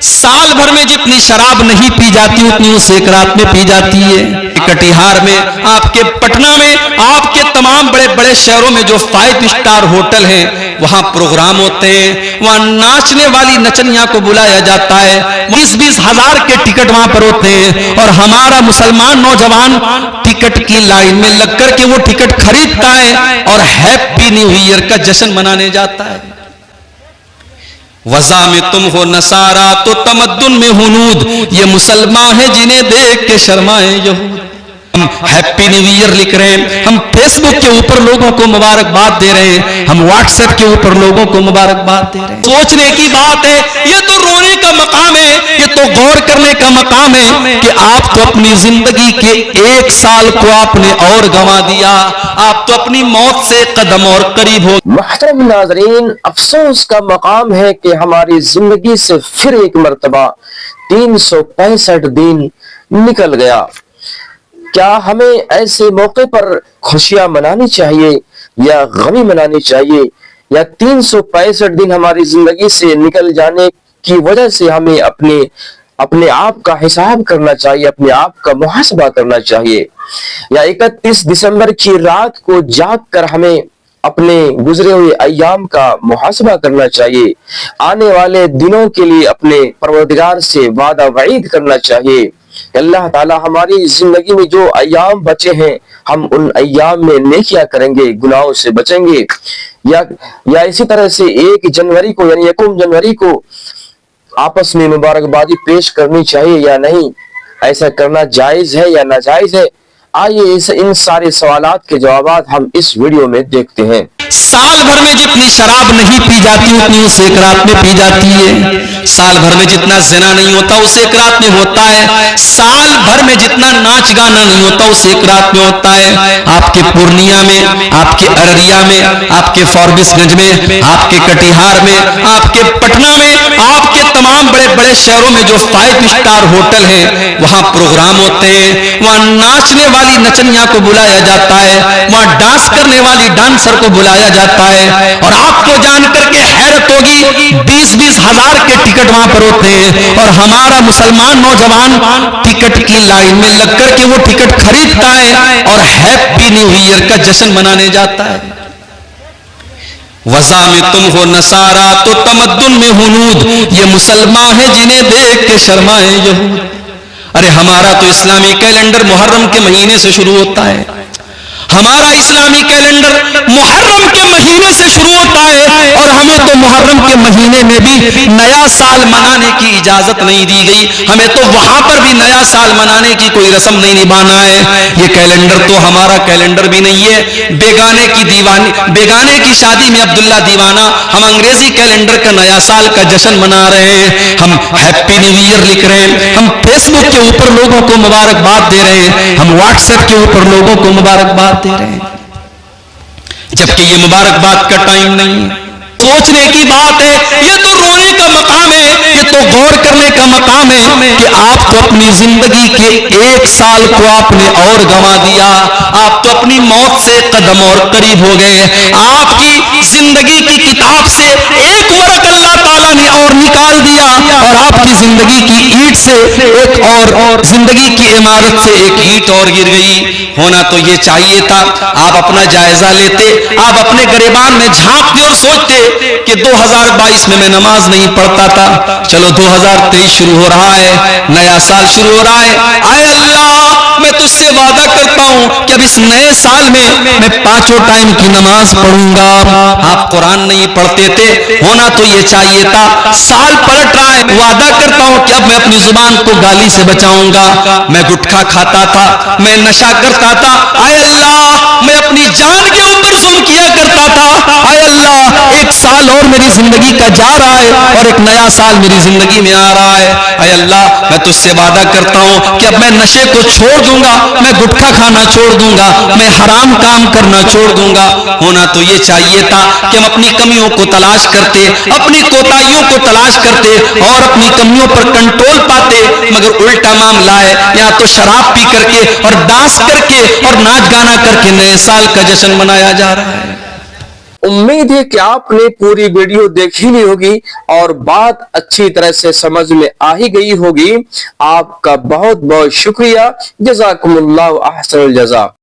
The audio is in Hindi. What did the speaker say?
साल भर में जितनी शराब नहीं पी जाती उतनी उस एक रात में पी जाती है। कटिहार में, आपके पटना में, आपके तमाम बड़े बड़े शहरों में जो 5 स्टार होटल हैं वहां प्रोग्राम होते हैं, वहां नाचने वाली नचनिया को बुलाया जाता है, 20-20 हजार के टिकट वहां पर होते हैं और हमारा मुसलमान नौजवान टिकट की लाइन में लगकर के वो टिकट खरीदता है और हैप्पी न्यू ईयर का जश्न मनाने जाता है। वज़ा में तुम हो नसारा तो तमद्दुन में हुनूद, ये मुसलमान है जिन्हें देख के शर्माए यहूद। हम हैप्पी न्यू ईयर लिख रहे हैं, हम फेसबुक के ऊपर लोगों को मुबारकबाद दे रहे हैं, हम व्हाट्सएप के ऊपर लोगों को मुबारकबाद दे रहे हैं। सोचने की बात है, ये तो रोने का मकाम है, ये तो गौर करने का मकाम है कि आप तो अपनी जिंदगी के 1 साल को आपने और गंवा दिया, आप तो अपनी मौत से कदम और करीब हो। मुहतरम नाज़रीन, अफसोस का मकाम है कि हमारी जिंदगी से फिर एक मर्तबा 365 दिन निकल गया। क्या हमें ऐसे मौके पर खुशियां मनानी चाहिए या गमी मनानी चाहिए, या 365 दिन हमारी जिंदगी से निकल जाने की वजह से हमें अपने आप का हिसाब करना चाहिए, अपने आप का मुहासबा करना चाहिए, या 31 दिसंबर की रात को जाग कर हमें अपने गुजरे हुए अय्याम का मुहासबा करना चाहिए, आने वाले दिनों के लिए अपने परवरदिगार से वादा वईद करना चाहिए। अल्लाह ताला हमारी जिंदगी में जो अय्याम बचे हैं हम उन अय्याम में नेकियां करेंगे, गुनाहों से बचेंगे, या इसी तरह से 1 जनवरी को यानी 1 जनवरी को आपस में मुबारकबादी पेश करनी चाहिए या नहीं, ऐसा करना जायज है या नाजायज है। आइए इन सारे सवालात के जवाब हम इस वीडियो में देखते हैं। साल भर में जितनी शराब नहीं पी जाती उतनी उस एक रात में पी जाती है। साल भर में जितना ज़िना नहीं होता उस एक रात में होता है। साल भर में जितना नाच गाना नहीं होता उस एक रात में होता है। आपके पूर्णिया में, आपके अररिया में, आपके फॉरबिसगंज में, आपके कटिहार में, आपके पटना में, आपके तमाम बड़े बड़े शहरों में जो 5 स्टार होटल हैं वहां प्रोग्राम होते हैं, वहां नाचने वाली नचनिया को बुलाया जाता है, वहां डांस करने वाली डांसर को बुलाया जाता है और आपको जानकर के हैरत होगी 20-20 हजार के टिकट वहां पर होते हैं और हमारा मुसलमान नौजवान टिकट की लाइन में लगकर के वो टिकट खरीदता है और हैप्पी न्यू ईयर का जश्न मनाने जाता है। वज़ा में तुम हो नसारा तो तमद्दुन में हुनूद, ये मुसलमान है जिन्हें देख के शर्माए यहूद। अरे हमारा तो इस्लामी कैलेंडर मुहर्रम के महीने से शुरू होता है, हमारा इस्लामी कैलेंडर मुहर्रम के महीने से शुरू होता है और हमें तो मुहर्रम के महीने में भी नया साल मनाने की इजाजत नहीं दी गई, हमें तो वहां पर भी नया साल मनाने की कोई रस्म नहीं निभाना है। ये कैलेंडर तो हमारा कैलेंडर भी नहीं है, बेगाने की शादी में अब्दुल्ला दीवाना, हम अंग्रेजी कैलेंडर का नया साल का जश्न मना रहे हैं, हम हैप्पी न्यू ईयर लिख रहे हैं, हम फेसबुक के ऊपर लोगों को मुबारकबाद दे रहे हैं, हम व्हाट्सएप के ऊपर लोगों को मुबारकबाद दे रहे हैं, जबकि ये मुबारकबाद का टाइम नहीं है। सोचने की बात है, ये तो रोने का मकाम है, ये तो गौर करने का मकाम है कि आप तो अपनी जिंदगी के 1 साल को आपने और गंवा दिया, आप तो अपनी मौत से कदम और करीब हो गए, आपकी जिंदगी की किताब से एक वर्क अल्लाह ताला ने और निकाल दिया और आपकी जिंदगी की ईंट से एक और जिंदगी की इमारत से एक ईंट और गिर गई। होना तो ये चाहिए था आप अपना जायजा लेते, आप अपने गिरबान में झांकते और सोचते कि 2022 में मैं नमाज नहीं पढ़ता था, चलो 2023 शुरू हो रहा है, नया साल शुरू हो रहा है, आए अल्लाह मैं तुझसे वादा करता हूं कि अब इस नए साल में मैं 5 टाइम की नमाज पढ़ूंगा। आप कुरान नहीं पढ़ते थे, होना तो ये चाहिए था साल पलट रहा है, वादा करता हूं कि अब मैं अपनी जुबान को गाली से बचाऊंगा, मैं गुटखा खाता था, मैं नशा करता था, आए अल्लाह मैं अपनी जान के ऊपर जुल्म किया करता था, आए अल्लाह 1 साल और मेरी जिंदगी का जा रहा है और एक नया साल मेरी जिंदगी में आ रहा है, आए अल्लाह मैं तुझसे वादा करता हूं कि अब मैं नशे को छोड़ दूंगा, मैं गुटखा खाना छोड़ दूंगा, मैं हराम काम करना छोड़ दूंगा। होना तो ये चाहिए था कि हम अपनी कमियों को तलाश करते, अपनी कोताहियों को तलाश करते और अपनी कमियों पर कंट्रोल पाते, मगर उल्टा मामला है, यहाँ तो शराब पी करके और डांस करके और नाच गाना करके नए साल का जश्न मनाया जा रहा है। उम्मीद है कि आपने पूरी वीडियो देखी ली होगी और बात अच्छी तरह से समझ में आ ही गई होगी। आपका बहुत बहुत शुक्रिया। जज़ाकुमुल्लाहु अहसनुल जज़ा।